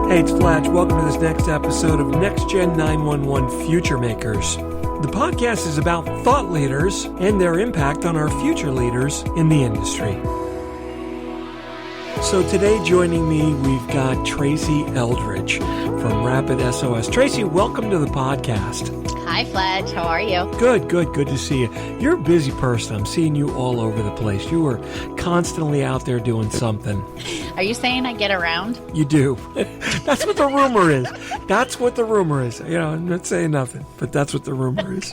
Hey, it's Flatch. Welcome to this next episode of Next Gen 911 FutureMakers. The podcast is about thought leaders and their impact on our future leaders in the industry. So today joining me, we've got Tracy Eldridge from RapidSOS. Tracy, welcome to the podcast. Hi, Fletch. How are you? Good to see you. You're a busy person. I'm seeing you all over the place. You are constantly out there doing something. Are you saying I get around? You do. That's what the rumor is. That's what the rumor is. You know, I'm not saying nothing, but that's what the rumor is.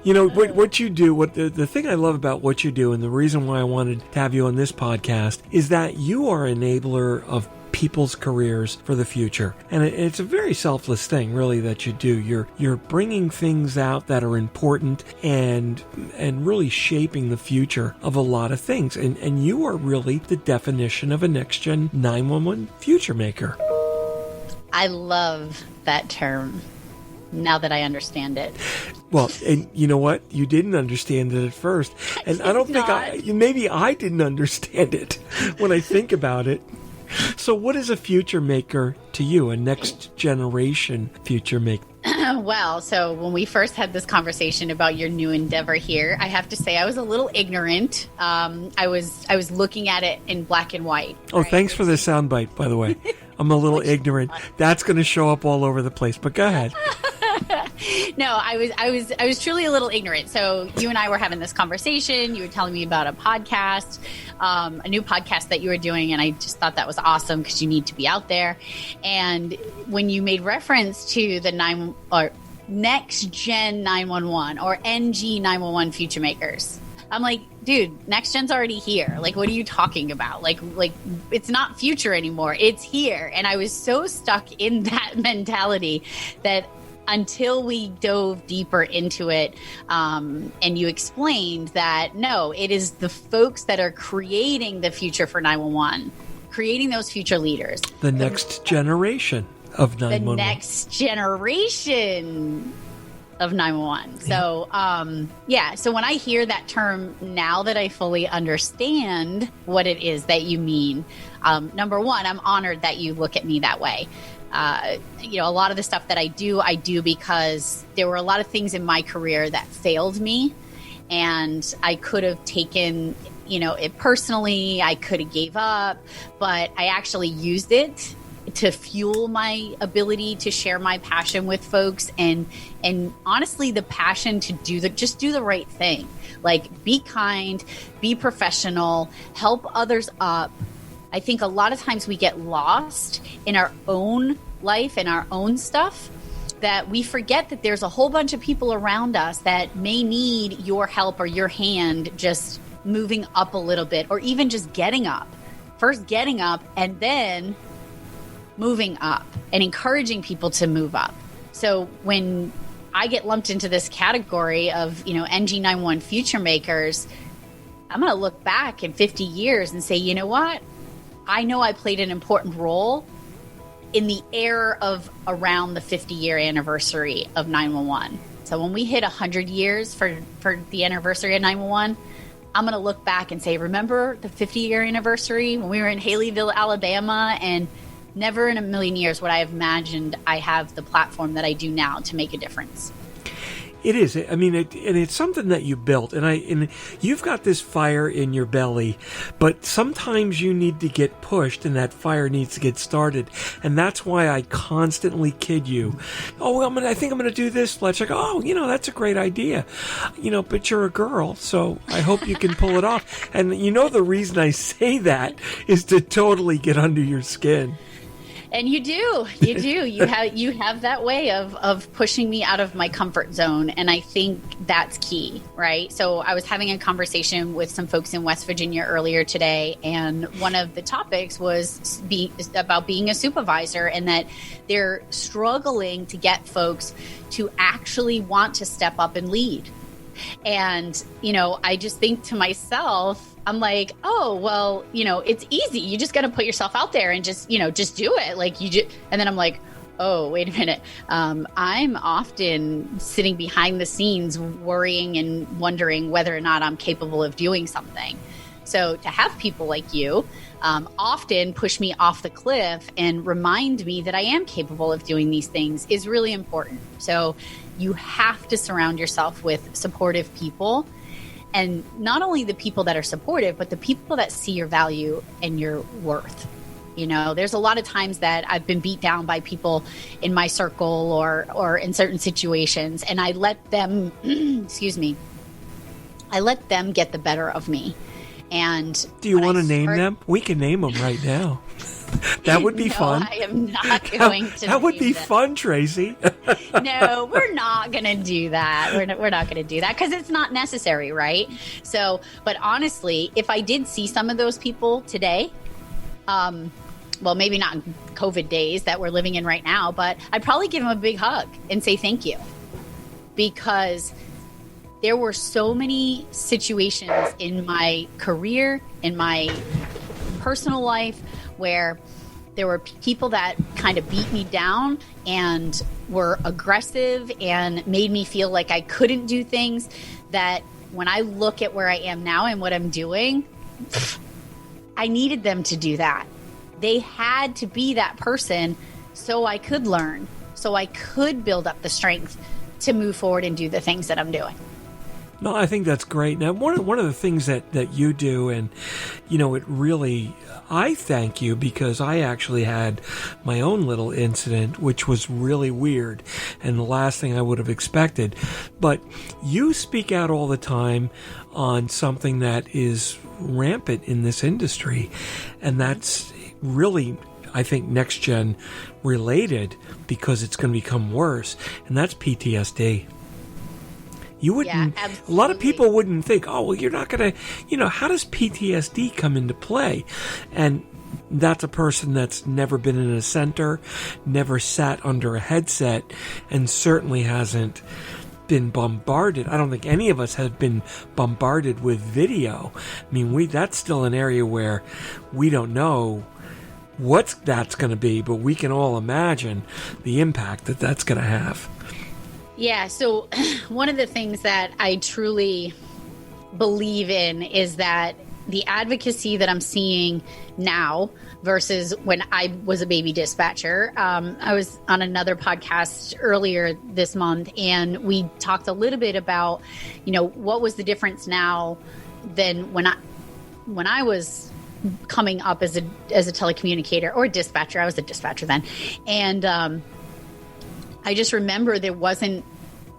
You know, what you do, the thing I love about what you do, and the reason why I wanted to have you on this podcast, is that you are an enabler of people's careers for the future. And it's a very selfless thing, really, that you do. You're bringing things out that are important and really shaping the future of a lot of things. And you are really the definition of a Next Gen 911 FutureMaker. I love that term, now that I understand it. Well, and you know what? You didn't understand it at first. And I don't think maybe I didn't understand it when I think about it. So what is a future maker to you, a next generation future maker? Well, so when we first had this conversation about your new endeavor here, I have to say I was a little ignorant. I was looking at it in black and white. Oh, right? Thanks for the soundbite, by the way. I'm a little ignorant. That's going to show up all over the place, but go ahead. No, I was truly a little ignorant. So you and I were having this conversation. You were telling me about a podcast, a new podcast that you were doing, and I just thought that was awesome because you need to be out there. And when you made reference to the Next Gen 911 or NG911 FutureMakers, I'm like, dude, Next Gen's already here. Like, what are you talking about? Like it's not future anymore. It's here. And I was so stuck in that mentality that until we dove deeper into it, and you explained that, no, it is the folks that are creating the future for 911, creating those future leaders. The next generation of 911. The next generation of 911. So, so when I hear that term, now that I fully understand what it is that you mean, number one, I'm honored that you look at me that way. A lot of the stuff that I do because there were a lot of things in my career that failed me, and I could have taken, it personally. I could have gave up, but I actually used it to fuel my ability to share my passion with folks, and honestly, the passion to do the right thing. Like, be kind, be professional, help others up. I think a lot of times we get lost in our own life and our own stuff, that we forget that there's a whole bunch of people around us that may need your help or your hand just moving up a little bit, or even just getting up. First getting up and then moving up and encouraging people to move up. So when I get lumped into this category of, NG911 FutureMakers, I'm going to look back in 50 years and say, you know what? I know I played an important role in the era of around the 50-year anniversary of 911. So when we hit 100 years for the anniversary of 911, I'm going to look back and say, remember the 50-year anniversary when we were in Haleyville, Alabama? And never in a million years would I have imagined I have the platform that I do now to make a difference. It is. I mean, and it's something that you built, and you've got this fire in your belly, but sometimes you need to get pushed, and that fire needs to get started, and that's why I constantly kid you. Oh, I think I'm going to do this, Fletch. I go, oh, that's a great idea, but you're a girl, so I hope you can pull it off. And the reason I say that is to totally get under your skin. And you do. You have that way of pushing me out of my comfort zone. And I think that's key, right? So I was having a conversation with some folks in West Virginia earlier today, and one of the topics was about being a supervisor, and that they're struggling to get folks to actually want to step up and lead. And, I just think to myself, I'm like, oh, well, it's easy. You just got to put yourself out there and just do it. And then I'm like, oh, wait a minute. I'm often sitting behind the scenes worrying and wondering whether or not I'm capable of doing something. So to have people like you often push me off the cliff and remind me that I am capable of doing these things is really important. So you have to surround yourself with supportive people, and not only the people that are supportive, but the people that see your value and your worth. You know, there's a lot of times that I've been beat down by people in my circle or in certain situations, and I let them, excuse me, I let them get the better of me. And do you want to name them? We can name them right now. That would be fun. I am not going to. That would be them. fun, Tracy. No, we're not going to do that. We're not going to do that because it's not necessary, right? So, but honestly, if I did see some of those people today, well, maybe not in COVID days that we're living in right now, but I'd probably give them a big hug and say thank you, because there were so many situations in my career, in my personal life, where there were people that kind of beat me down and were aggressive and made me feel like I couldn't do things, that when I look at where I am now and what I'm doing, I needed them to do that. They had to be that person so I could learn, so I could build up the strength to move forward and do the things that I'm doing. No, I think that's great. Now, one of the things that you do, and, you know, it really, I thank you, because I actually had my own little incident, which was really weird and the last thing I would have expected. But you speak out all the time on something that is rampant in this industry, and that's really, I think, next gen related, because it's going to become worse, and that's PTSD. You wouldn't, yeah, a lot of people wouldn't think, oh, well, you're not going to, you know, how does PTSD come into play? And that's a person that's never been in a center, never sat under a headset, and certainly hasn't been bombarded. I don't think any of us have been bombarded with video. I mean, that's still an area where we don't know what that's going to be, but we can all imagine the impact that that's going to have. Yeah, so one of the things that I truly believe in is that the advocacy that I'm seeing now versus when I was a baby dispatcher. I was on another podcast earlier this month, and we talked a little bit about, you know, what was the difference now than when I was coming up as a telecommunicator or a dispatcher. I was a dispatcher then, and I just remember there wasn't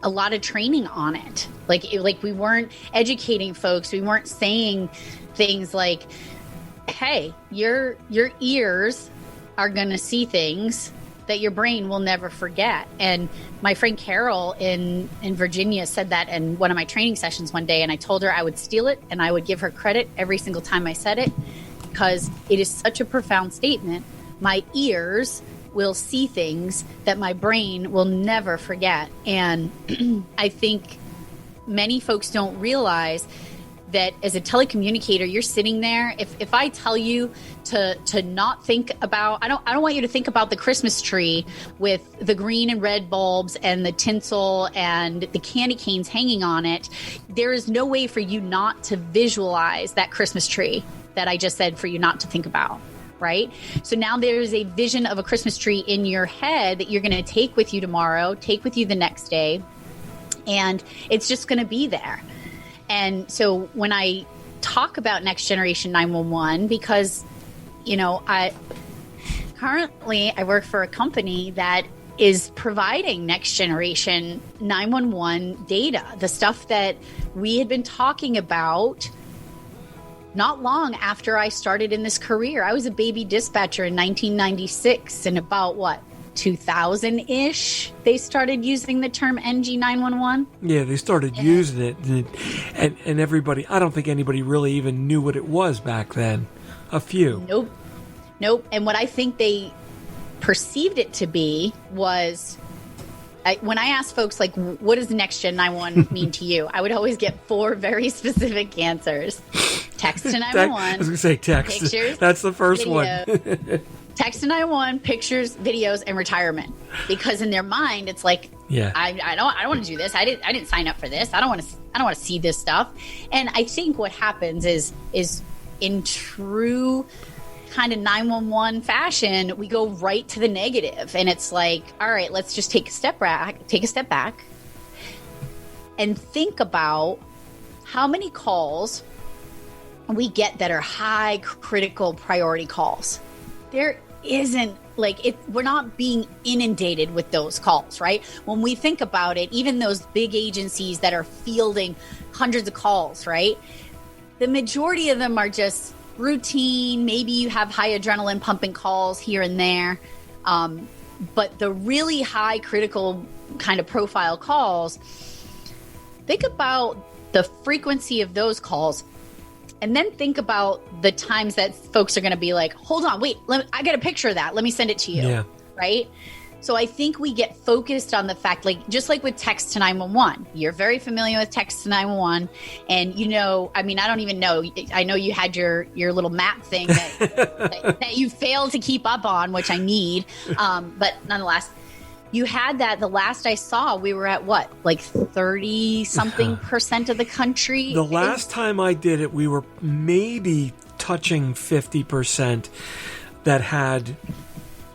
a lot of training on it. Like we weren't educating folks. We weren't saying things like, hey, your ears are going to see things that your brain will never forget. And my friend Carol in Virginia said that in one of my training sessions one day, and I told her I would steal it and I would give her credit every single time I said it, because it is such a profound statement. My ears will see things that my brain will never forget. And I think many folks don't realize that as a telecommunicator, you're sitting there. If I tell you to not think about, I don't want you to think about the Christmas tree with the green and red bulbs and the tinsel and the candy canes hanging on it. There is no way for you not to visualize that Christmas tree that I just said for you not to think about. Right? So now there's a vision of a Christmas tree in your head that you're going to take with you tomorrow, take with you the next day, and it's just going to be there. And so when I talk about Next Generation 911, because, you know, I work for a company that is providing Next Generation 911 data, the stuff that we had been talking about not long after I started in this career. I was a baby dispatcher in 1996, and about 2000-ish, they started using the term NG911. Yeah, they started using it, and everybody, I don't think anybody really even knew what it was back then. A few. Nope. And what I think they perceived it to be was, when I asked folks, like, what does Next Gen 911 mean to you? I would always get 4 very specific answers. Text to 911. I was going to say text. Pictures, that's the first video, one. Text to 911, pictures, videos, and retirement. Because in their mind, it's like, yeah, I don't want to do this. I didn't sign up for this. I don't want to see this stuff. And I think what happens is in true kind of 911 fashion, we go right to the negative. And it's like, all right, let's just take a step back and think about how many calls we get that are high critical priority calls. There isn't we're not being inundated with those calls, right? When we think about it, even those big agencies that are fielding hundreds of calls, right? The majority of them are just routine. Maybe you have high adrenaline pumping calls here and there. But the really high critical kind of profile calls, think about the frequency of those calls. And then think about the times that folks are going to be like, hold on, wait, I got a picture of that. Let me send it to you. Yeah. Right? So I think we get focused on the fact, just like with text to 911, you're very familiar with text to 911. And, I don't even know. I know you had your little map thing that you failed to keep up on, which I need. But nonetheless, you had that. The last I saw, we were at 30 something % of the country. The last time I did it, we were maybe touching 50% that had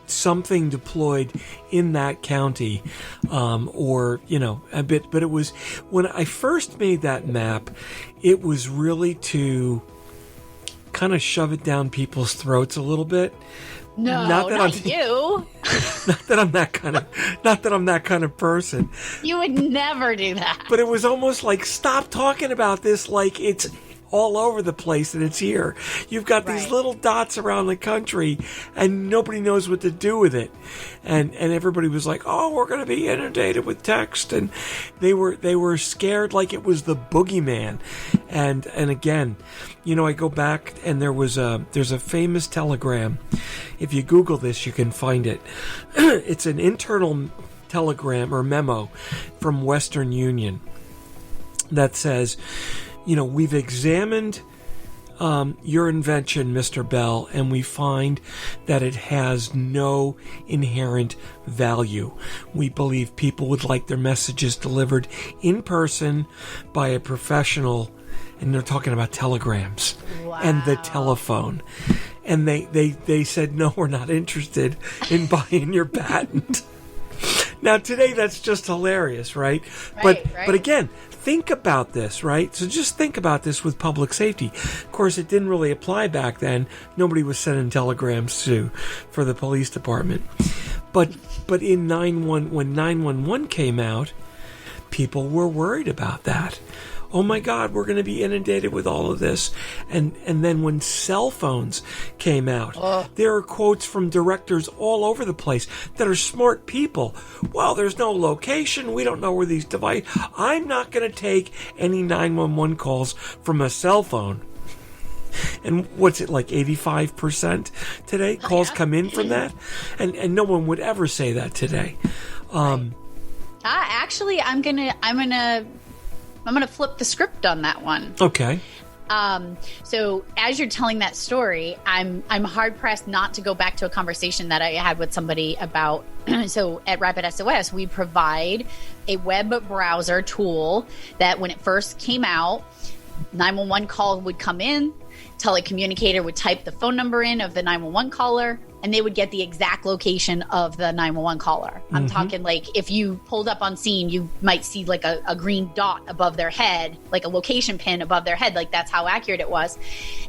something deployed in that county, or a bit. But it was, when I first made that map, it was really to kind of shove it down people's throats a little bit. No, not you. Not that I'm that kind of person. You would never do that. But it was almost like, stop talking about this like it's all over the place and it's here. You've got these little dots around the country and nobody knows what to do with it. And everybody was like, oh, we're going to be inundated with text. And they were scared like it was the boogeyman. And again, I go back and there's a famous telegram. If you Google this, you can find it. It's an internal telegram or memo from Western Union that says, we've examined your invention, Mr. Bell, and we find that it has no inherent value. We believe people would like their messages delivered in person by a professional, and they're talking about telegrams and the telephone. And they said, no, we're not interested in buying your patent. Now, today, that's just hilarious, right? But again, think about this, right? So just think about this with public safety. Of course, it didn't really apply back then. Nobody was sending telegrams for the police department. But when 911 came out, people were worried about that. Oh my God, we're going to be inundated with all of this. And then when cell phones came out, there are quotes from directors all over the place that are smart people. Well, there's no location. We don't know where these devices. I'm not going to take any 911 calls from a cell phone. And what's it, like 85% today? Calls come in from that? And no one would ever say that today. Actually, I'm gonna flip the script on that one. Okay. So as you're telling that story, I'm hard pressed not to go back to a conversation that I had with somebody about. So at RapidSOS, we provide a web browser tool that when it first came out, 911 call would come in, telecommunicator would type the phone number in of the 911 caller, and they would get the exact location of the 911 caller. I'm talking like if you pulled up on scene, you might see like a green dot above their head, like a location pin above their head. Like that's how accurate it was.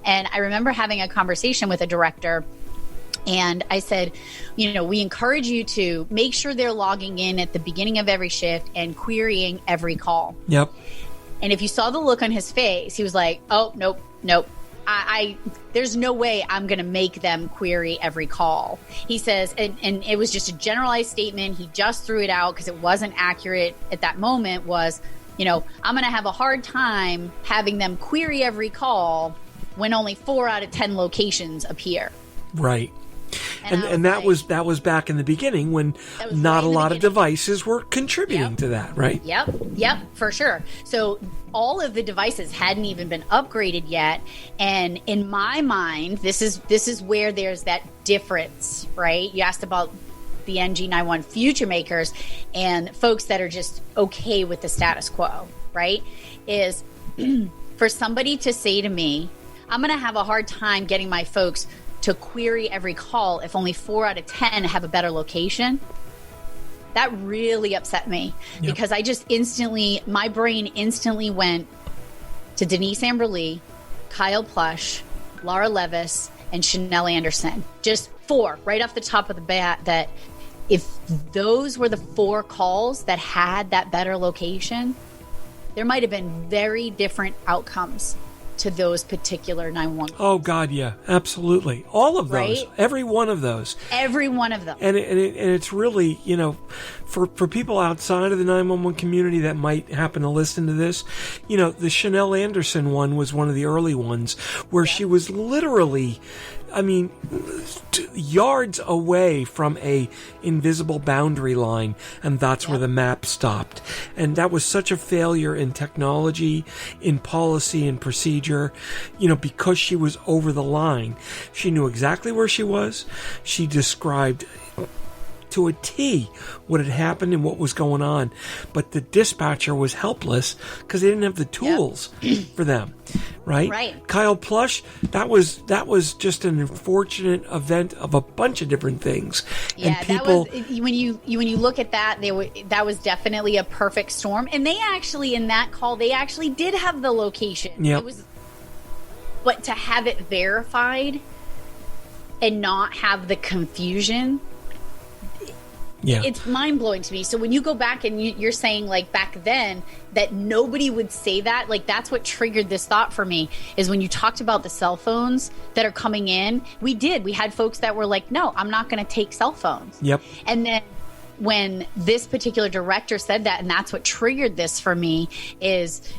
And I remember having a conversation with a director, and I said, we encourage you to make sure they're logging in at the beginning of every shift and querying every call. Yep. And if you saw the look on his face, he was like, oh, nope. There's no way I'm going to make them query every call. He says, and it was just a generalized statement. He just threw it out because it wasn't accurate at that moment, was, I'm going to have a hard time having them query every call when only 4 out of 10 locations appear. Right. And that was back in the beginning when not a lot of devices were contributing to that, right? Yep, for sure. So all of the devices hadn't even been upgraded yet, and in my mind, this is where there's that difference, right? You asked about the NG911 FutureMakers and folks that are just okay with the status quo, right? Is for somebody to say to me, I'm going to have a hard time getting my folks to query every call if only 4 out of 10 have a better location. That really upset me because I just my brain instantly went to Denise Amberly, Kyle Plush, Laura Levis, and Chanel Anderson. Just 4 right off the top of the bat, that if those were the 4 calls that had that better location, there might have been very different outcomes to those particular 911. Oh, God, yeah, absolutely. All of those, right? Every one of those. Every one of them. And it's really, for people outside of the 911 community that might happen to listen to this, the Chanel Anderson one was one of the early ones where she was literally, yards away from a invisible boundary line, and that's where the map stopped. And that was such a failure in technology, in policy and procedure, because she was over the line. She knew exactly where she was. She described to a T what had happened and what was going on, but the dispatcher was helpless because they didn't have the tools for them. Right. Kyle Plush, that was just an unfortunate event of a bunch of different things. Yeah, and people, that was, when you look at that, that was definitely a perfect storm. And they actually, in that call, they actually did have the location. Yep. It was, but to have it verified and not have the confusion, it's mind-blowing to me. So when you go back and you're saying, like, back then that nobody would say that, like, that's what triggered this thought for me, is when you talked about the cell phones that are coming in. We had folks that were like, no, I'm not going to take cell phones. Yep. And then when this particular director said that, and that's what triggered this for me, is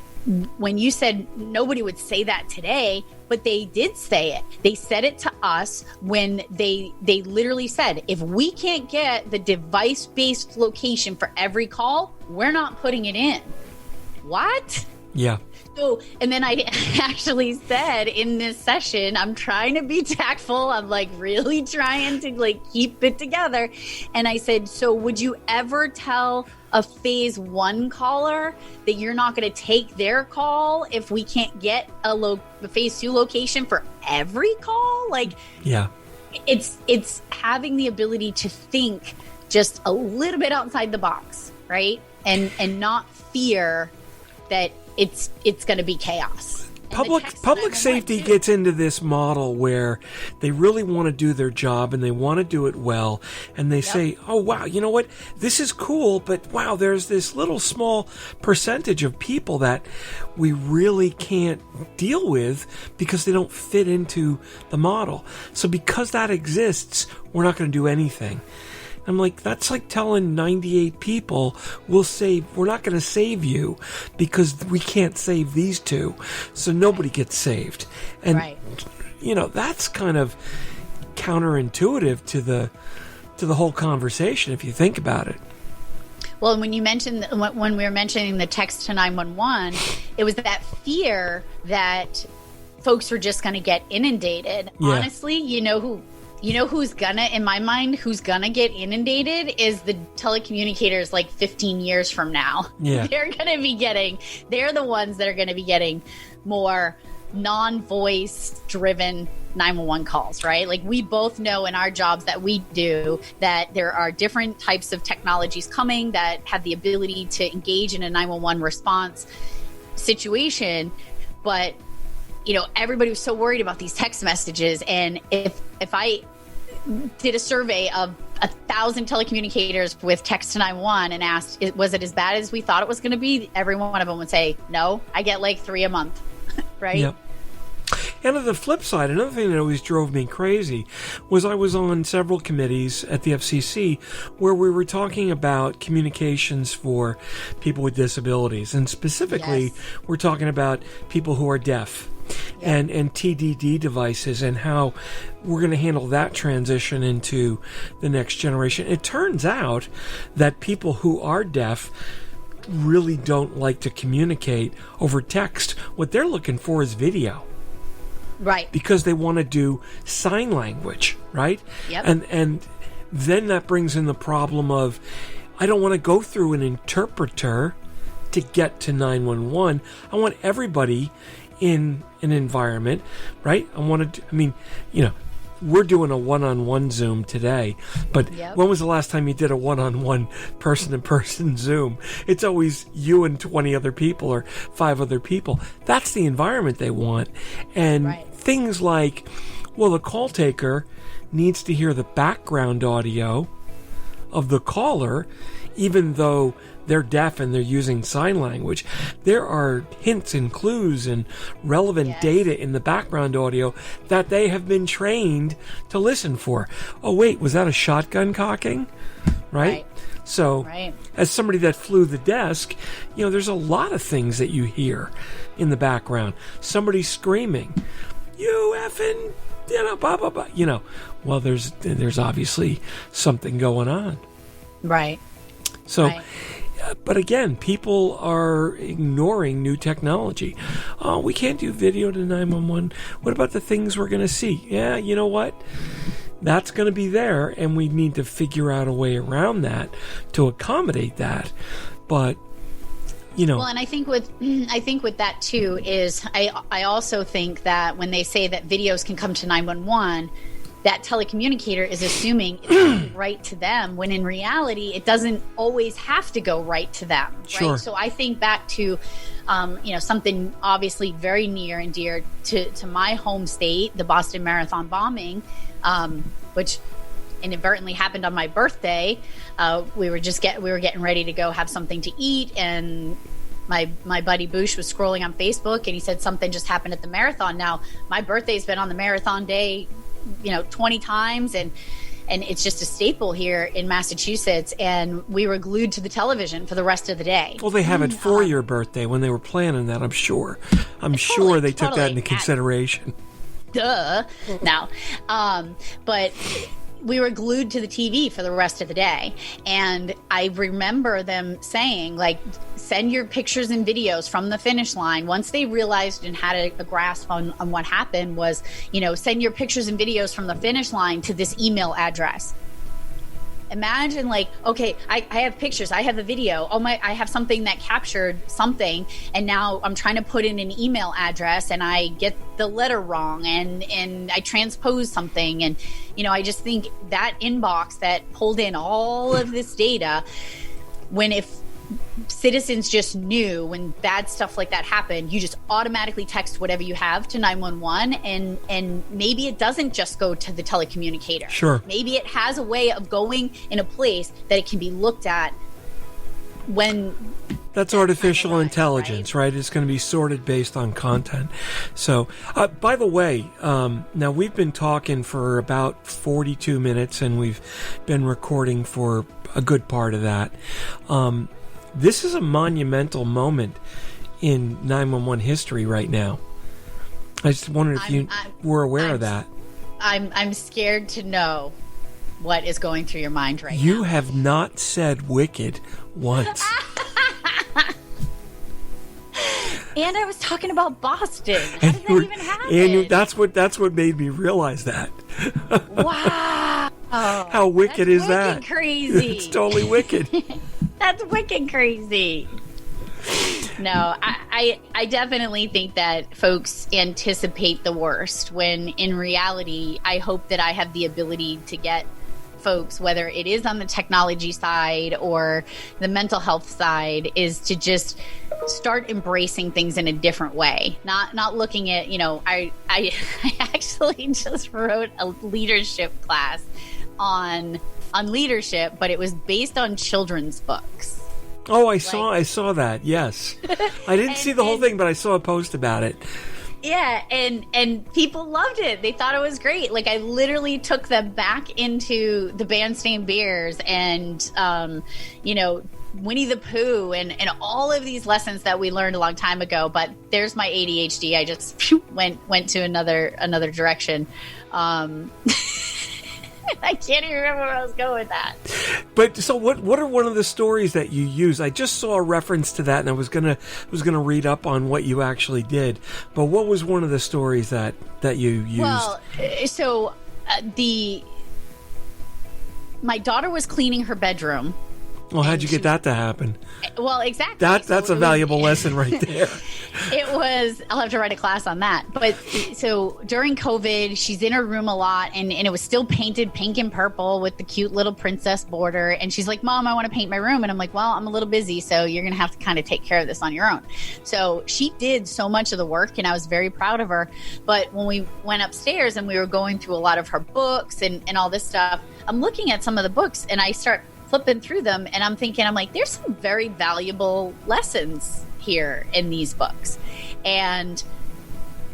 when you said nobody would say that today, but they did say it. They said it to us when they literally said, if we can't get the device-based location for every call, we're not putting it in. What? Yeah. So, and then I actually said in this session, I'm trying to be tactful. I'm like really trying to like keep it together. And I said, so would you ever tell a phase 1 caller that you're not going to take their call if we can't get a phase 2 location for every call? Like, yeah, it's having the ability to think just a little bit outside the box, right? And not fear that it's going to be chaos. Public safety gets into this model where they really want to do their job and they want to do it well, and they say, oh wow, you know what, this is cool, but wow, there's this little small percentage of people that we really can't deal with because they don't fit into the model. So because that exists, we're not going to do anything. I'm like, that's like telling 98 people we're not going to save you because we can't save these 2, so nobody gets saved. And that's kind of counterintuitive to the whole conversation if you think about it. Well, when you mentioned, when we were mentioning the text to 911, it was that fear that folks were just going to get inundated. Yeah. Honestly, who's gonna, in my mind, who's gonna get inundated is the telecommunicators like 15 years from now. Yeah. They're the ones that are gonna be getting more non-voice driven 911 calls, right? Like we both know in our jobs that we do that there are different types of technologies coming that have the ability to engage in a 911 response situation. But, everybody was so worried about these text messages. And if I did a survey of 1,000 telecommunicators with text to 911 and asked, was it as bad as we thought it was going to be? Every one of them would say, no, I get like 3 a month, right? Yep. And on the flip side, another thing that always drove me crazy was I was on several committees at the FCC where we were talking about communications for people with disabilities. And specifically, we're talking about people who are deaf. And TDD devices and how we're going to handle that transition into the next generation. It turns out that people who are deaf really don't like to communicate over text. What they're looking for is video. Right. Because they want to do sign language, right? Yep. And then that brings in the problem of, I don't want to go through an interpreter to get to 911. I want everybody in an environment, right? We're doing a one-on-one Zoom today, but when was the last time you did a one-on-one person-to-person Zoom? It's always you and 20 other people or 5 other people. That's the environment they want. And things like, well, the call taker needs to hear the background audio of the caller, even though they're deaf and they're using sign language. There are hints and clues and relevant data in the background audio that they have been trained to listen for. Oh, wait, was that a shotgun cocking? Right? So, as somebody that flew the desk, there's a lot of things that you hear in the background. Somebody screaming, you effing, blah, blah, blah. Well, there's obviously something going on. Right. So, but again, people are ignoring new technology. Oh, we can't do video to 911. What about the things we're going to see? Yeah, you know what? That's going to be there, and we need to figure out a way around that to accommodate that. But, Well, and I think with that too is I also think that when they say that videos can come to 911, that telecommunicator is assuming it's going right to them, when in reality, it doesn't always have to go right to them. Right? Sure. So I think back to, something obviously very near and dear to my home state, the Boston Marathon bombing, which inadvertently happened on my birthday. We were getting ready to go have something to eat, and my buddy Boosh was scrolling on Facebook, and he said something just happened at the marathon. Now, my birthday's been on the marathon day 20 times, and it's just a staple here in Massachusetts, and we were glued to the television for the rest of the day. Well, they have it for your birthday when they were planning that, I'm sure. I'm sure they took that into consideration. Duh. No. But we were glued to the TV for the rest of the day. And I remember them saying, send your pictures and videos from the finish line. Once they realized and had a grasp on what happened was, send your pictures and videos from the finish line to this email address. Imagine okay, I have pictures, I have a video. I have something that captured something, and now I'm trying to put in an email address, and I get the letter wrong, and I transpose something, and I just think that inbox that pulled in all of this data, if citizens just knew when bad stuff like that happened, you just automatically text whatever you have to 911, and maybe it doesn't just go to the telecommunicator. Sure. Maybe it has a way of going in a place that it can be looked at when... That's artificial intelligence, right? It's going to be sorted based on content. So, by the way, now we've been talking for about 42 minutes, and we've been recording for a good part of that. This is a monumental moment in 911 history right now. I just wondered if you were aware of that. I'm scared to know what is going through your mind right now. You have not said wicked once. And I was talking about Boston. How did that even happen? And that's what made me realize that. Wow. How wicked is that? Wicked crazy. It's totally wicked. That's wicked crazy. No, I definitely think that folks anticipate the worst, when in reality, I hope that I have the ability to get folks, whether it is on the technology side or the mental health side, is to just start embracing things in a different way. Not looking at, I actually just wrote a leadership class on leadership, but it was based on children's books. Oh, I saw that. Yes. I didn't see the whole thing, but I saw a post about it. Yeah, and people loved it. They thought it was great. I literally took them back into the Bandstand Bears and Winnie the Pooh and all of these lessons that we learned a long time ago. But there's my ADHD. I just went to another direction. I can't even remember where I was going with that. But so what are one of the stories that you use? I just saw a reference to that, and I was gonna read up on what you actually did. But what was one of the stories that you used? Well, so my daughter was cleaning her bedroom. Well, how'd you get that to happen? Well, exactly. That's a valuable lesson right there. I'll have to write a class on that. But so during COVID, she's in her room a lot, and it was still painted pink and purple with the cute little princess border. And she's like, Mom, I want to paint my room. And I'm like, well, I'm a little busy, so you're going to have to kind of take care of this on your own. So she did so much of the work, and I was very proud of her. But when we went upstairs and we were going through a lot of her books and all this stuff, I'm looking at some of the books, and I start flipping through them, and I'm like, there's some very valuable lessons here in these books. And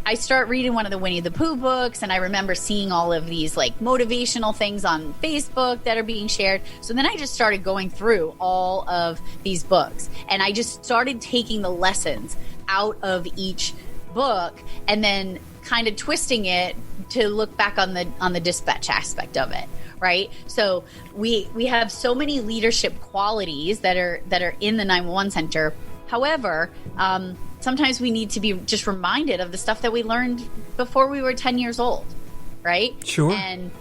I start reading one of the Winnie the Pooh books, and I remember seeing all of these like motivational things on Facebook that are being shared. So then I just started going through all of these books, and I just started taking the lessons out of each book and then kind of twisting it to look back on the dispatch aspect of it. Right. So we have so many leadership qualities that are in the 911 center. However, sometimes we need to be just reminded of the stuff that we learned before we were 10 years old. Right. Sure. And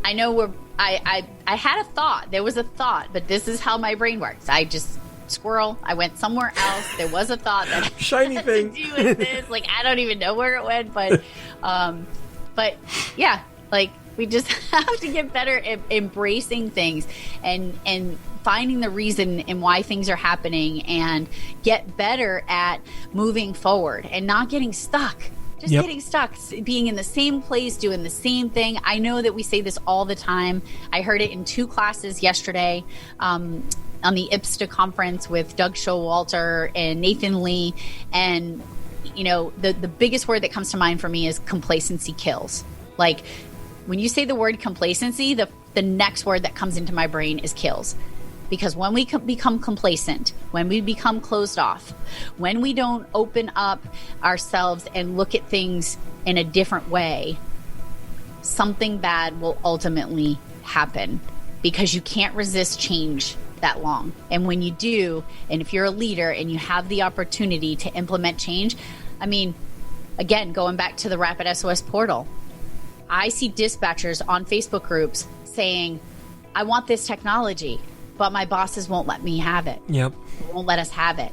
I know I had a thought. There was a thought, but this is how my brain works. I just squirrel. I went somewhere else. There was a thought that shiny had thing to do with this. Like, I don't even know where it went, but yeah, like, we just have to get better at embracing things and finding the reason and why things are happening, and get better at moving forward and not getting stuck. Just getting stuck, being in the same place, doing the same thing. I know that we say this all the time. I heard it in 2 classes yesterday on the IPSTA conference with Doug Showalter and Nathan Lee. And, you know, the biggest word that comes to mind for me is complacency kills. Like, when you say the word complacency, the next word that comes into my brain is kills. Because when we become complacent, when we become closed off, when we don't open up ourselves and look at things in a different way, something bad will ultimately happen, because you can't resist change that long. And when you do, and if you're a leader and you have the opportunity to implement change, I mean, again, going back to the RapidSOS portal, I see dispatchers on Facebook groups saying, I want this technology, but my bosses won't let me have it. Yep. Won't let us have it.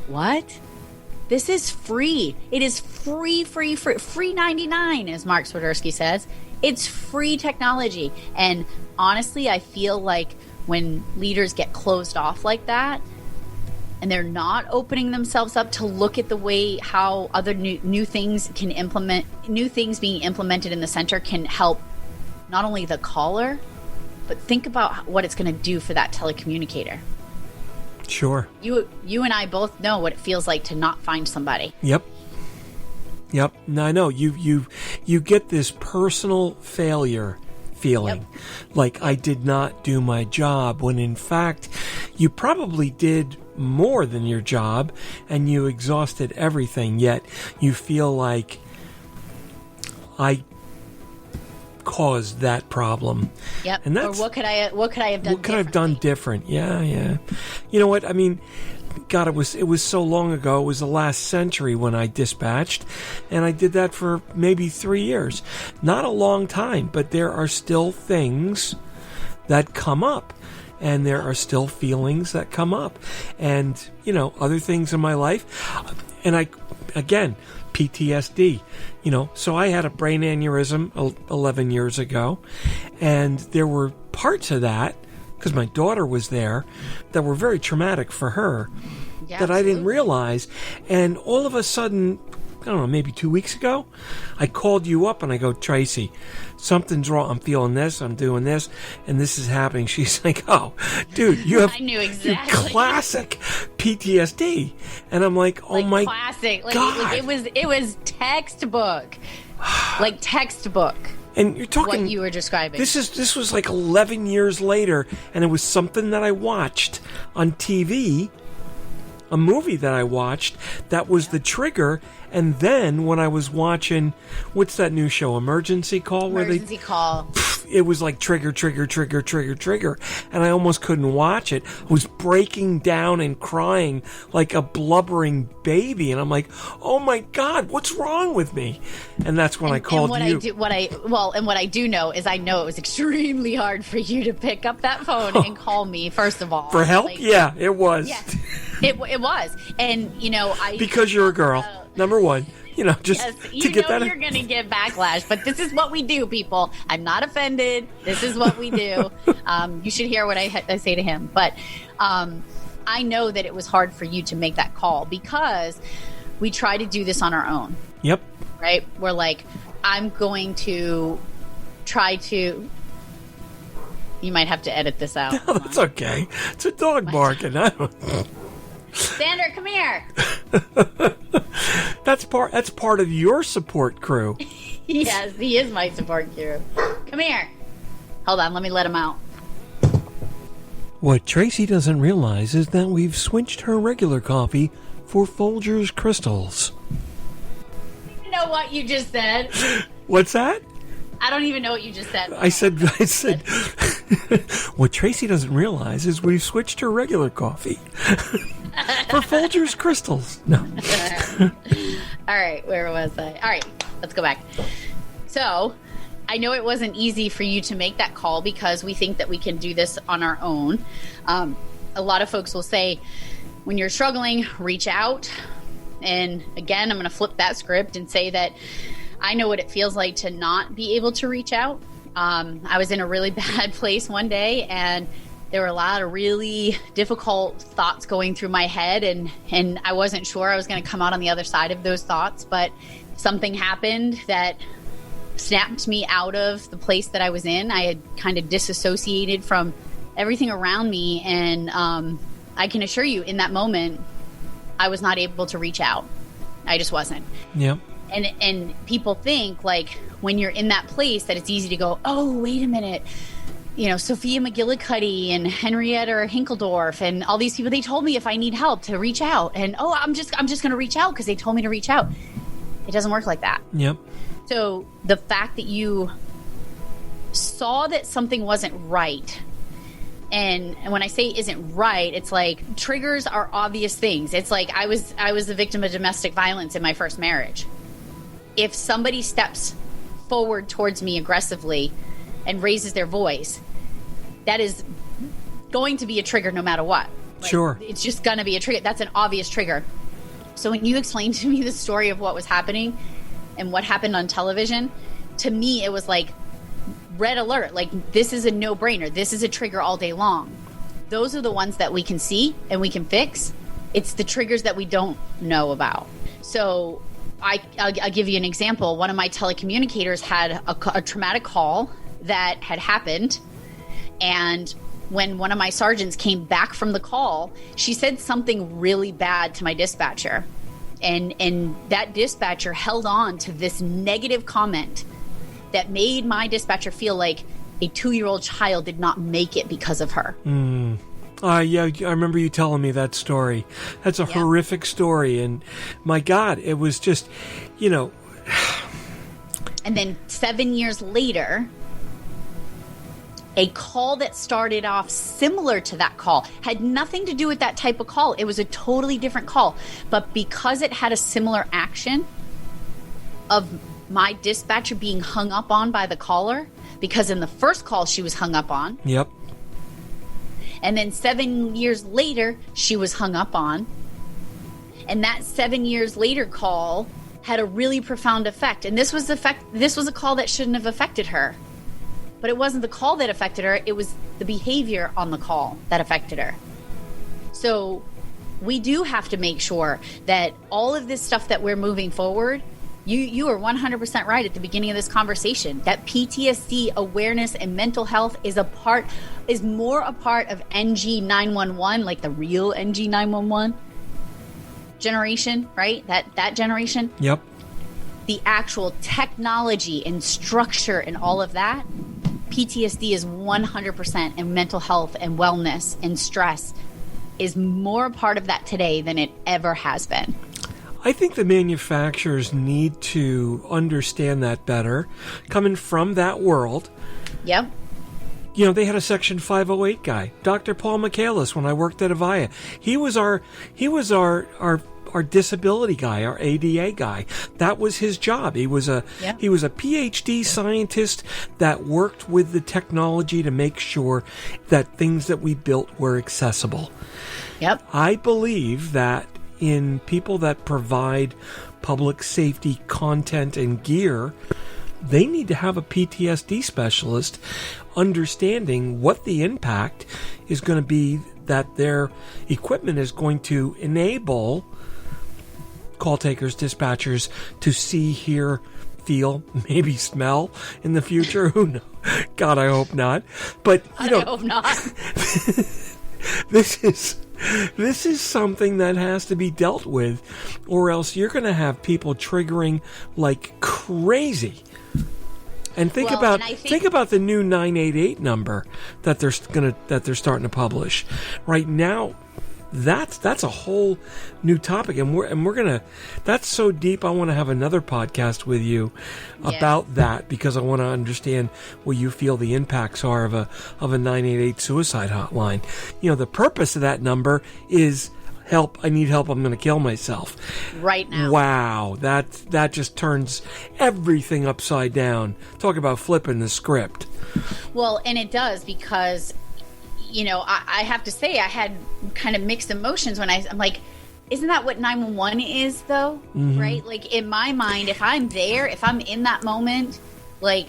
What? This is free. It is free 99, as Mark Swiderski says. It's free technology. And honestly, I feel like when leaders get closed off like that, and they're not opening themselves up to look at the way how other new things can implement, new things being implemented in the center can help not only the caller, but think about what it's going to do for that telecommunicator. Sure. You and I both know what it feels like to not find somebody. Yep. No, I know. You get this personal failure feeling, like I did not do my job, when in fact you probably did more than your job and you exhausted everything, yet you feel like I caused that problem. Yep. And that's, or what could I have done? What could I have done different? Yeah. You know what? I mean, God, it was so long ago. It was the last century when I dispatched, and I did that for maybe 3 years. Not a long time, but there are still things that come up, and there are still feelings that come up, and, you know, other things in my life. And again, PTSD, you know, so I had a brain aneurysm 11 years ago, and there were parts of that, because my daughter was there, that were very traumatic for her, that I didn't realize. And all of a sudden, I don't know, maybe 2 weeks ago, I called you up and I go, Tracy, something's wrong. I'm feeling this, I'm doing this, and this is happening. She's like, oh, dude, you have I knew exactly. classic PTSD. And I'm like, oh, like my classic. Like, God. It was textbook. Like textbook. And you're talking what you were describing. This was like 11 years later, and it was something that I watched on TV, a movie that I watched that was the trigger. And then when I was watching, what's that new show, Emergency Call? Emergency Call. it was like trigger, trigger, trigger, trigger, trigger. And I almost couldn't watch it. I was breaking down and crying like a blubbering baby. And I'm like, oh my God, what's wrong with me? And that's when I called you. What I do know is I know it was extremely hard for you to pick up that phone and call me, first of all. For help? Like, yeah, it was. Yeah, it was. And, because you're a girl, number one. Just yes, to get that. You're going to get backlash, but this is what we do, people. I'm not offended. This is what we do. You should hear what I say to him. But I know that it was hard for you to make that call because we try to do this on our own. Yep. Right? We're like, I'm going to try to. You might have to edit this out. No, that's okay. It's a dog barking. I don't know. Sander, come here. That's part of your support crew. Yes, he is my support crew. Come here. Hold on, let me let him out. What Tracy doesn't realize is that we've switched her regular coffee for Folgers Crystals. You know what you just said? What's that? I don't even know what you just said. I said, what Tracy doesn't realize is we've switched her regular coffee for Folgers Crystals. No. All right, where was I? All right, let's go back. So, I know it wasn't easy for you to make that call because we think that we can do this on our own. A lot of folks will say, when you're struggling, reach out. And again, I'm going to flip that script and say that I know what it feels like to not be able to reach out. I was in a really bad place one day, and there were a lot of really difficult thoughts going through my head, and I wasn't sure I was going to come out on the other side of those thoughts, but something happened that snapped me out of the place that I was in. I had kind of disassociated from everything around me, and I can assure you, in that moment, I was not able to reach out. I just wasn't. Yeah. And people think, like, when you're in that place, that it's easy to go, oh, wait a minute. Sophia McGillicuddy and Henrietta Hinkeldorf and all these people, they told me if I need help to reach out. And, I'm just going to reach out because they told me to reach out. It doesn't work like that. Yep. So the fact that you saw that something wasn't right, and when I say isn't right, it's like triggers are obvious things. It's like I was a victim of domestic violence in my first marriage. If somebody steps forward towards me aggressively and raises their voice, that is going to be a trigger no matter what. Like, sure. It's just going to be a trigger. That's an obvious trigger. So when you explained to me the story of what was happening and what happened on television, to me it was like red alert. Like, this is a no-brainer. This is a trigger all day long. Those are the ones that we can see and we can fix. It's the triggers that we don't know about. So I'll give you an example. One of my telecommunicators had a traumatic call that had happened, and when one of my sergeants came back from the call, she said something really bad to my dispatcher, and that dispatcher held on to this negative comment that made my dispatcher feel like a 2-year-old child did not make it because of her. Yeah, I remember you telling me that story. That's a horrific story, and my God, it was just, And then 7 years later, a call that started off similar to that call had nothing to do with that type of call. It was a totally different call. But because it had a similar action of my dispatcher being hung up on by the caller, because in the first call she was hung up on. Yep. And then 7 years later, she was hung up on. And that 7 years later call had a really profound effect. And this was a call that shouldn't have affected her. But it wasn't the call that affected her. It was the behavior on the call that affected her. So we do have to make sure that all of this stuff that we're moving forward, you are 100% right at the beginning of this conversation, that PTSD awareness and mental health is more a part of NG911, like the real NG911 generation, right? That generation. Yep. The actual technology and structure and all of that, PTSD is 100%, and mental health and wellness and stress is more a part of that today than it ever has been. I think the manufacturers need to understand that better, coming from that world, Yep. You know, they had a Section 508 guy, Dr. Paul Michaelis, when I worked at Avaya. He was our disability guy, our ADA guy. That was his job. He was a PhD scientist that worked with the technology to make sure that things that we built were accessible. Yep. I believe that in people that provide public safety content and gear, they need to have a PTSD specialist understanding what the impact is going to be, that their equipment is going to enable call takers, dispatchers to see, hear, feel, maybe smell in the future. Who knows? God, I hope not. But I hope not. This is something that has to be dealt with, or else you're going to have people triggering like crazy. And think about the new 988 number that they're starting to publish right now. That's a whole new topic, and we're gonna. That's so deep. I want to have another podcast with you about that, because I want to understand what you feel the impacts are of a 988 suicide hotline. You know, the purpose of that number is help. I need help. I'm going to kill myself right now. Wow, that just turns everything upside down. Talk about flipping the script. Well, and it does, because you know, I have to say, I had kind of mixed emotions when I'm like, isn't that what 911 is, though? Mm-hmm. Right? Like, in my mind, if I'm there, if I'm in that moment, like,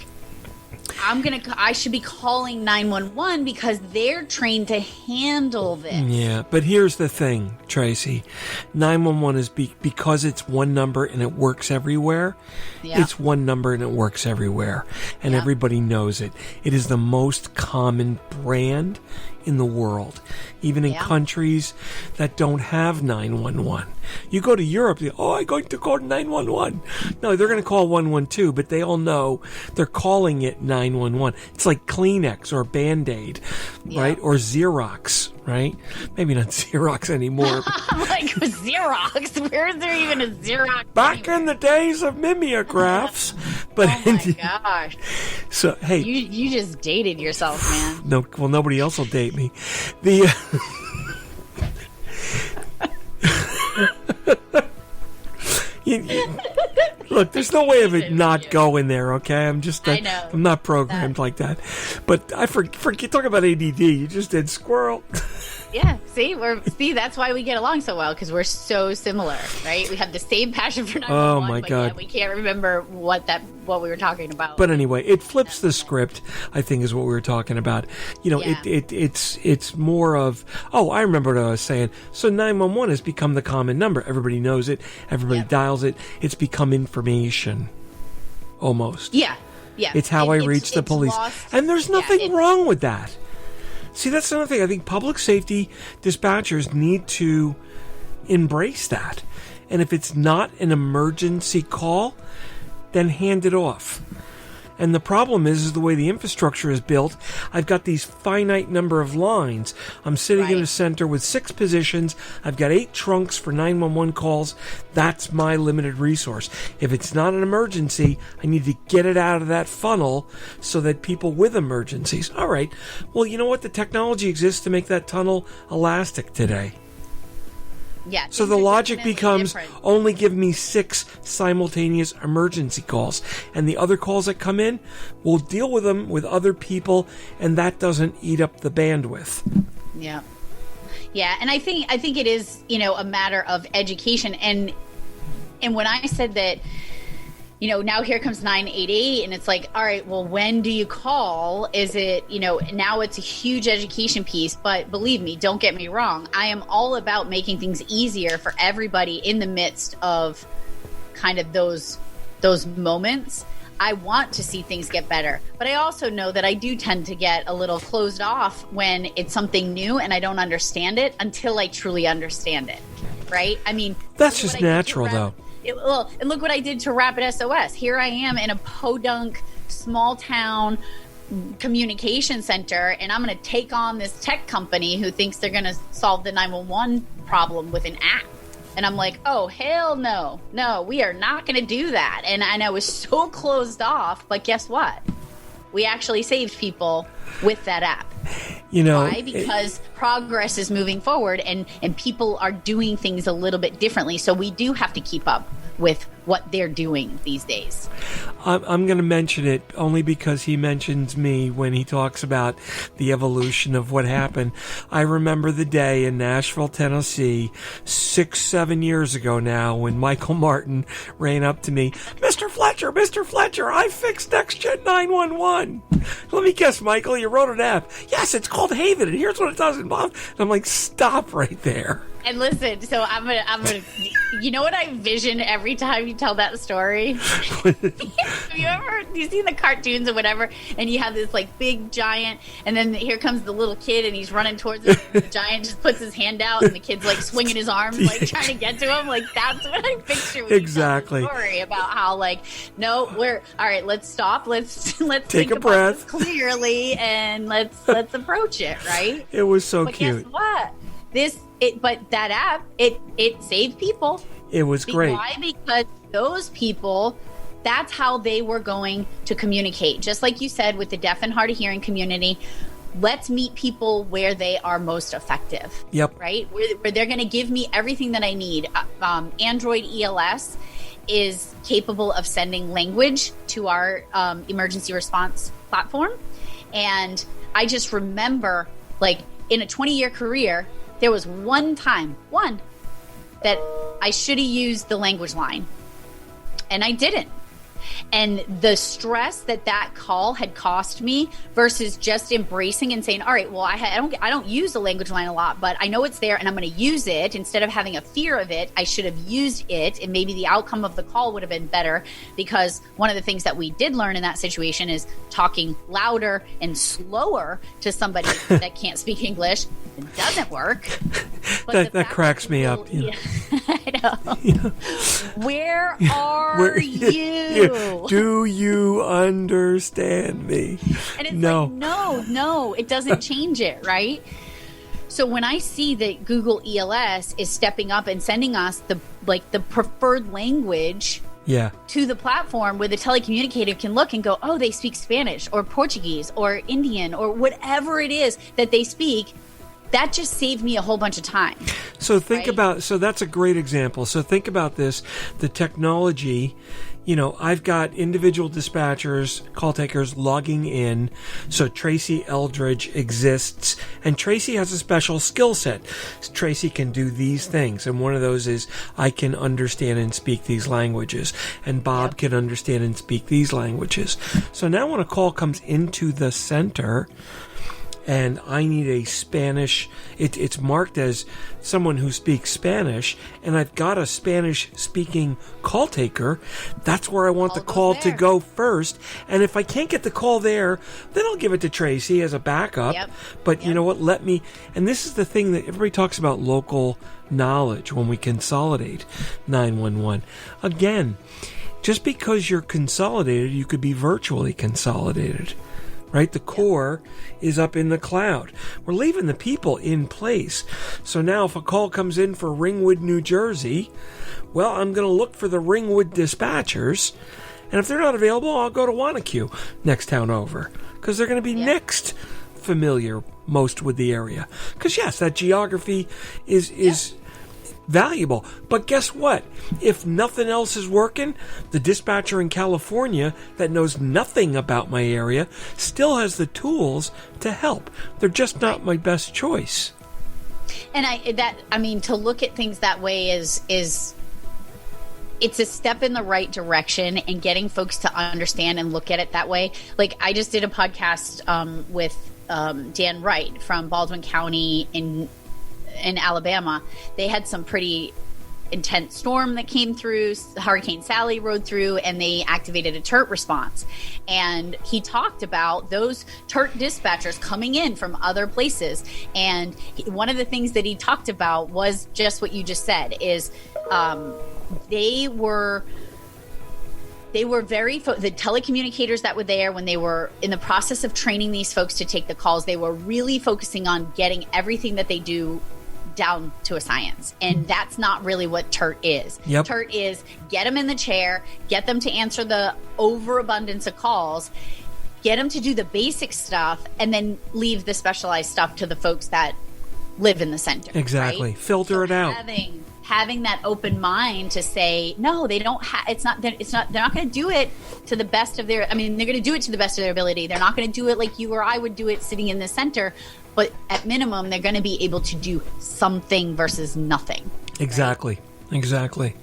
I should be calling 911 because they're trained to handle this. Yeah, but here's the thing, Tracy. 911 is because it's one number and it works everywhere. Yeah. It's one number and it works everywhere. And everybody knows it. It is the most common brand in the world, even in countries that don't have 911. You go to Europe, I'm going to call 911. No, they're going to call 112, but they all know they're calling it 911. It's like Kleenex or Band-Aid, right? Or Xerox, right? Maybe not Xerox anymore. I'm like, Xerox? Where is there even a Xerox? Back in the days of mimeographs. But oh my gosh. So, hey. You just dated yourself, man. No, well, nobody else will date me. Look, there's no way of it not going there, okay? I'm not programmed like that. But I forget, talk about ADD. You just did squirrel. Yeah, see, that's why we get along so well, because we're so similar, right? We have the same passion for 911. Oh my God! We can't remember what we were talking about. But anyway, it flips the script, I think, is what we were talking about. You know, it's more of, I remember what I was saying. So 911 has become the common number. Everybody knows it. Everybody dials it. It's become information, almost. Yeah. It's how I reach the police, and there's nothing wrong with that. See, that's another thing. I think public safety dispatchers need to embrace that. And if it's not an emergency call, then hand it off. And the problem is the way the infrastructure is built. I've got these finite number of lines. I'm sitting in a center with 6 positions. I've got 8 trunks for 911 calls. That's my limited resource. If it's not an emergency, I need to get it out of that funnel so that people with emergencies. All right. Well, you know what? The technology exists to make that tunnel elastic today. Yeah, so the logic becomes only give me 6 simultaneous emergency calls, and the other calls that come in, we'll deal with them with other people, and that doesn't eat up the bandwidth. Yeah, and I think it is, you know, a matter of education, and when I said that, you know, now here comes 988, and it's like, all right, well, when do you call? Is it, you know, now it's a huge education piece, but believe me, don't get me wrong. I am all about making things easier for everybody in the midst of kind of those moments. I want to see things get better, but I also know that I do tend to get a little closed off when it's something new and I don't understand it until I truly understand it, right? I mean, that's just natural, though. And look what I did to RapidSOS. Here I am in a podunk, small town communication center, and I'm going to take on this tech company who thinks they're going to solve the 911 problem with an app. And I'm like, oh, hell no. No, we are not going to do that. And I was so closed off, but guess what? we actually saved people with that app. Why? Because progress is moving forward and people are doing things a little bit differently. So we do have to keep up with what they're doing these days. I'm going to mention it only because he mentions me when he talks about the evolution of what happened. I remember the day in Nashville, Tennessee, 6-7 years ago now, when Michael Martin ran up to me, Mr. Fletcher, I fixed Next Gen 911. Let me guess, Michael, you wrote an app. Yes, it's called Haven, and here's what it does. And I'm like, stop right there. And listen, so I'm gonna. You know what I vision every time you tell that story? Have you seen the cartoons or whatever? And you have this like big giant, and then here comes the little kid, and he's running towards him. The giant just puts his hand out, and the kid's like swinging his arms, like trying to get to him. Like that's what I picture. When Exactly. You tell the story about how like, no, we're all right. Let's stop. Let's take a breath clearly, and let's approach it. Right. It was so but cute. Guess what? But that app, it saved people. It was great. Why? Because those people, that's how they were going to communicate. Just like you said with the deaf and hard of hearing community, let's meet people where they are most effective. Yep. Right? Where they're going to give me everything that I need. Android ELS is capable of sending language to our emergency response platform. And I just remember, like, in a 20-year career, there was one that I should have used the language line, and I didn't. And the stress that call had cost me versus just embracing and saying, all right, well, I don't use the language line a lot, but I know it's there and I'm going to use it. Instead of having a fear of it, I should have used it, and maybe the outcome of the call would have been better, because one of the things that we did learn in that situation is talking louder and slower to somebody that can't speak English. It doesn't work. That cracks me up. Yeah. I know. Yeah. Where are you? Do you understand me? And it's like, no, it doesn't change it, right? So when I see that Google ELS is stepping up and sending us the preferred language to the platform, where the telecommunicator can look and go, oh, they speak Spanish or Portuguese or Indian or whatever it is that they speak, that just saved me a whole bunch of time. So so that's a great example. So think about this, the technology. I've got individual dispatchers, call takers logging in. So Tracy Eldridge exists, and Tracy has a special skill set. Tracy can do these things, and one of those is I can understand and speak these languages, and Bob can understand and speak these languages. So now when a call comes into the center, and I need a Spanish, it's marked as someone who speaks Spanish, and I've got a Spanish-speaking call taker, that's where I want the call to go first. And if I can't get the call there, then I'll give it to Tracy as a backup. But you know what, and this is the thing that everybody talks about, local knowledge when we consolidate 911. Again, just because you're consolidated, you could be virtually consolidated. Right? The core is up in the cloud. We're leaving the people in place. So now if a call comes in for Ringwood, New Jersey, well, I'm going to look for the Ringwood dispatchers. And if they're not available, I'll go to Wanacue, next town over, because they're going to be next familiar most with the area. Because, yes, that geography is valuable. But guess what? If nothing else is working, the dispatcher in California that knows nothing about my area still has the tools to help. They're just not my best choice. And to look at things that way is it's a step in the right direction, and getting folks to understand and look at it that way. Like, I just did a podcast with Dan Wright from Baldwin County in Alabama. They had some pretty intense storm that came through. Hurricane Sally rode through, and they activated a TERT response. And he talked about those TERT dispatchers coming in from other places. And one of the things that he talked about was just what you just said, is they were very the telecommunicators that were there when they were in the process of training these folks to take the calls. They were really focusing on getting everything that they do down to a science, and that's not really what TERT is. TERT is get them in the chair, get them to answer the overabundance of calls, get them to do the basic stuff, and then leave the specialized stuff to the folks that live in the center. Exactly. Right? Filter it out. Having that open mind to say, no, they don't they're not going to do it to the best of their, they're going to do it to the best of their ability. They're not going to do it like you or I would do it sitting in the center, but at minimum, they're going to be able to do something versus nothing. Exactly. Right? Exactly.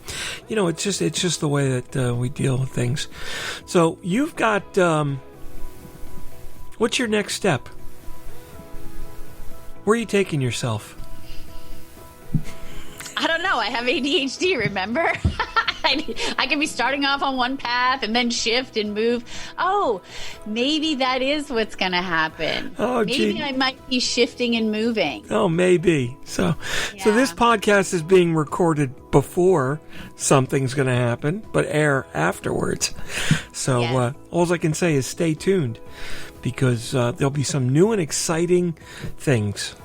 It's just the way that we deal with things. So you've got, what's your next step? Where are you taking yourself? I don't know. I have ADHD, remember? I can be starting off on one path and then shift and move. Oh, maybe that is what's going to happen. Oh, maybe I might be shifting and moving. Oh, maybe. So this podcast is being recorded before something's going to happen, but air afterwards. So yes. All I can say is stay tuned, because there'll be some new and exciting things.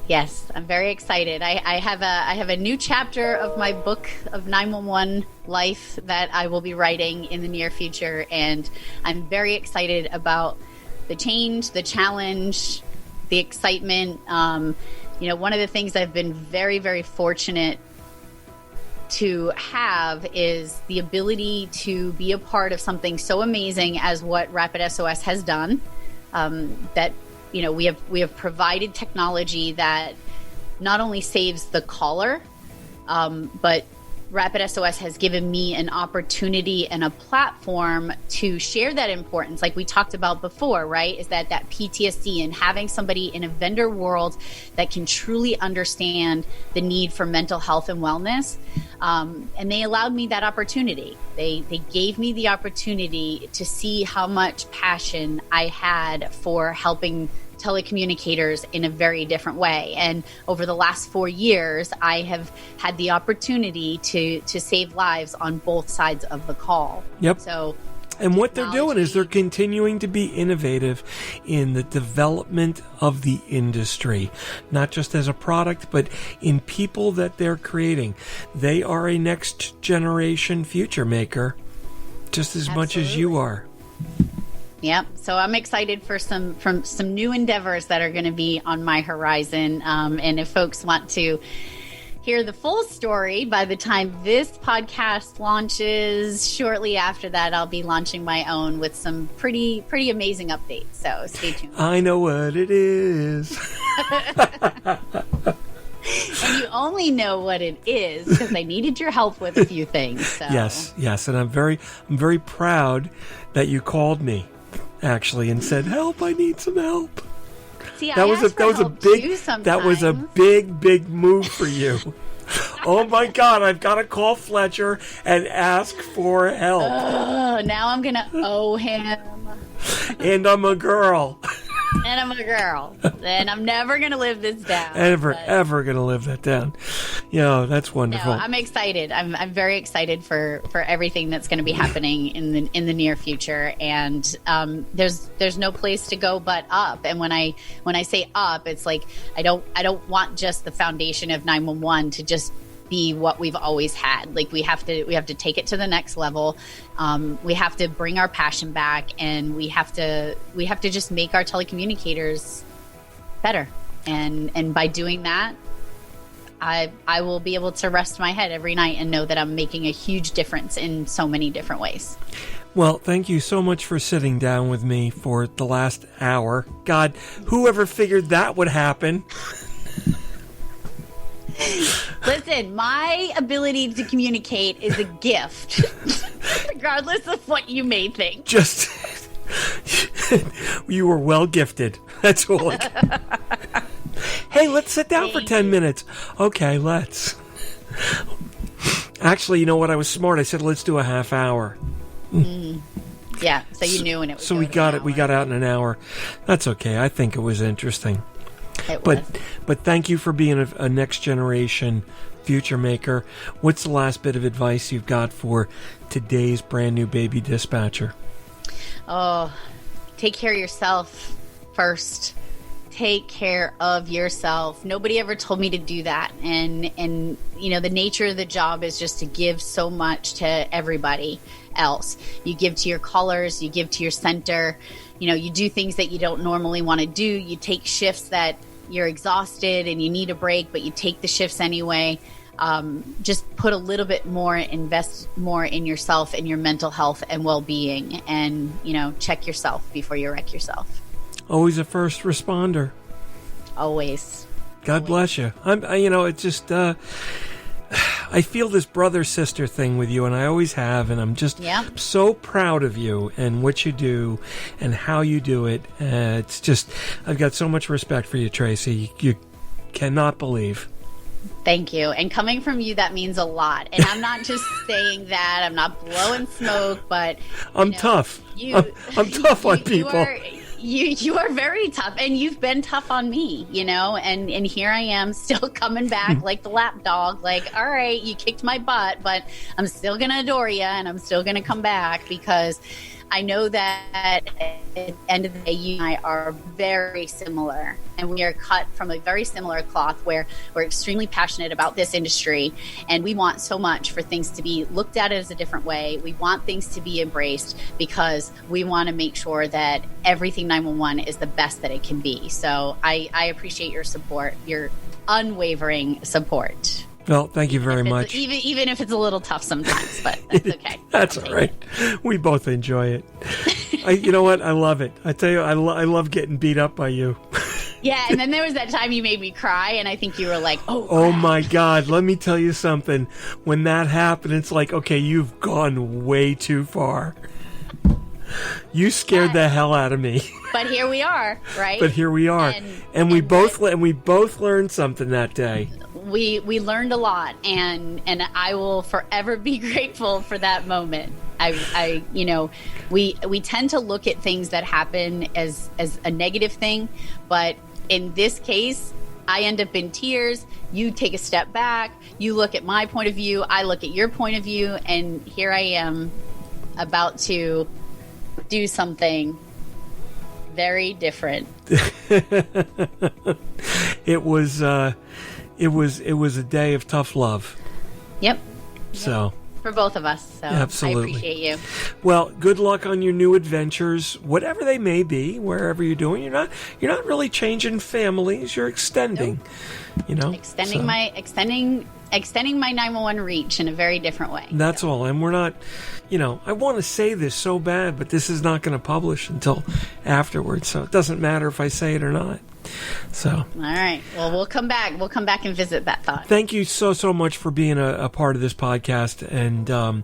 Yes, I'm very excited. I have a new chapter of my book of 911 life that I will be writing in the near future, and I'm very excited about the change, the challenge, the excitement. One of the things I've been very, very fortunate to have is the ability to be a part of something so amazing as what RapidSOS has done. We have provided technology that not only saves the caller, but RapidSOS has given me an opportunity and a platform to share that importance, like we talked about before, right? Is that PTSD, and having somebody in a vendor world that can truly understand the need for mental health and wellness. And they allowed me that opportunity. They gave me the opportunity to see how much passion I had for helping telecommunicators in a very different way. And over the last 4 years, I have had the opportunity to save lives on both sides of the call. Yep. So, and what they're doing is they're continuing to be innovative in the development of the industry, not just as a product, but in people that they're creating. They are a next generation future maker, just as much as you are. Yep. So I'm excited for some new endeavors that are going to be on my horizon. And if folks want to hear the full story, by the time this podcast launches, shortly after that, I'll be launching my own with some pretty amazing updates. So stay tuned. I know what it is. And you only know what it is because I needed your help with a few things. So. Yes, and I'm very proud that you called me, actually, and said, "Help! I need some help." See, that was a big move for you. Oh my God! I've got to call Fletcher and ask for help. Now I'm gonna owe him. And I'm a girl. And I'm a girl. And I'm never going to live this down. Ever going to live that down. That's wonderful. No, I'm excited. I'm very excited for everything that's going to be happening in the near future. And there's no place to go but up. And when I say up, it's like I don't want just the foundation of 911 to just be what we've always had. Like we have to take it to the next level. We have to bring our passion back, and we have to just make our telecommunicators better. And by doing that, I will be able to rest my head every night and know that I'm making a huge difference in so many different ways. Well, thank you so much for sitting down with me for the last hour. God, whoever figured that would happen? Listen, my ability to communicate is a gift, regardless of what you may think. Just, you were well gifted. That's all. Hey, let's sit down for 10 minutes. Okay, let's. Actually, you know what? I was smart. I said, let's do a half hour. Yeah, so you knew when it was. So we got it. We got out in an hour. That's okay. I think it was interesting. But thank you for being a next generation future maker. What's the last bit of advice you've got for today's brand new baby dispatcher? Oh, take care of yourself first. Take care of yourself. Nobody ever told me to do that. And the nature of the job is just to give so much to everybody else. You give to your callers, you give to your center, you do things that you don't normally want to do. You take shifts that you're exhausted and you need a break, but you take the shifts anyway. Just put a little bit more, invest more in yourself and your mental health and well-being, and, check yourself before you wreck yourself. Always a first responder. Always. God bless you. It's just, I feel this brother-sister thing with you, and I always have, and I'm just so proud of you and what you do and how you do it. It's just, I've got so much respect for you, Tracy. You cannot believe. Thank you. And coming from you, that means a lot. And I'm not just saying that. I'm not blowing smoke, but I'm tough. I'm tough on people. You are very tough, and you've been tough on me, and here I am still coming back like the lap dog, like, all right, you kicked my butt, but I'm still going to adore you, and I'm still going to come back, because I know that at the end of the day, you and I are very similar, and we are cut from a very similar cloth, where we're extremely passionate about this industry, and we want so much for things to be looked at as a different way. We want things to be embraced, because we want to make sure that everything 911 is the best that it can be. So I appreciate your support, your unwavering support. Well, thank you very much. Even if it's a little tough sometimes, but that's okay. That's all right. We both enjoy it. You know what? I love it. I tell you, I love getting beat up by you. Yeah, and then there was that time you made me cry, and I think you were like, oh my God, let me tell you something. When that happened, it's like, okay, you've gone way too far. You scared the hell out of me. But here we are, right? But here we are. And we both learned something that day. We learned a lot, and I will forever be grateful for that moment. We tend to look at things that happen as a negative thing, but in this case, I end up in tears. You take a step back. You look at my point of view. I look at your point of view, and here I am about to do something very different. It was a day of tough love. Yep. So for both of us. So absolutely. I appreciate you. Well, good luck on your new adventures, whatever they may be, wherever you're doing. You're not really changing families. You're extending. Nope. Extending my 911 reach in a very different way. That's all. And we're not, I want to say this so bad, but this is not going to publish until afterwards. So it doesn't matter if I say it or not. So. All right. Well, we'll come back. We'll come back and visit that thought. Thank you so much for being a part of this podcast and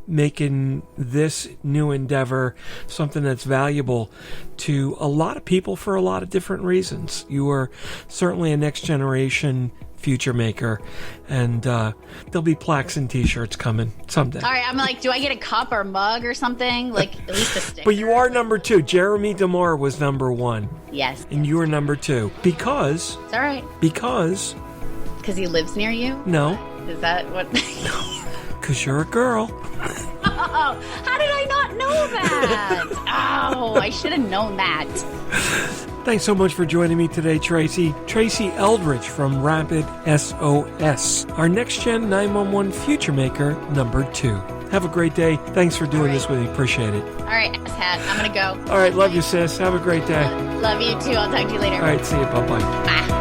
making this new endeavor something that's valuable to a lot of people for a lot of different reasons. You are certainly a next generation FutureMaker, and there'll be plaques and T-shirts coming someday. All right, I'm like, do I get a cup or mug or something? Like, at least a sticker. But you are number 2. Jeremy DeMar was number 1. Yes. And you are number 2. Because... It's all right. Because he lives near you? No. Is that what... No. Because you're a girl. Oh, how did I not know that? Oh, I should have known that. Thanks so much for joining me today, Tracy. Tracy Eldridge from RapidSOS, our Next Gen 911 FutureMaker number 2. Have a great day. Thanks for doing this with me. Appreciate it. All right, asshat. I'm going to go. All right, love you, sis. Have a great day. Love you, too. I'll talk to you later. All right, see you. Bye-bye. Bye.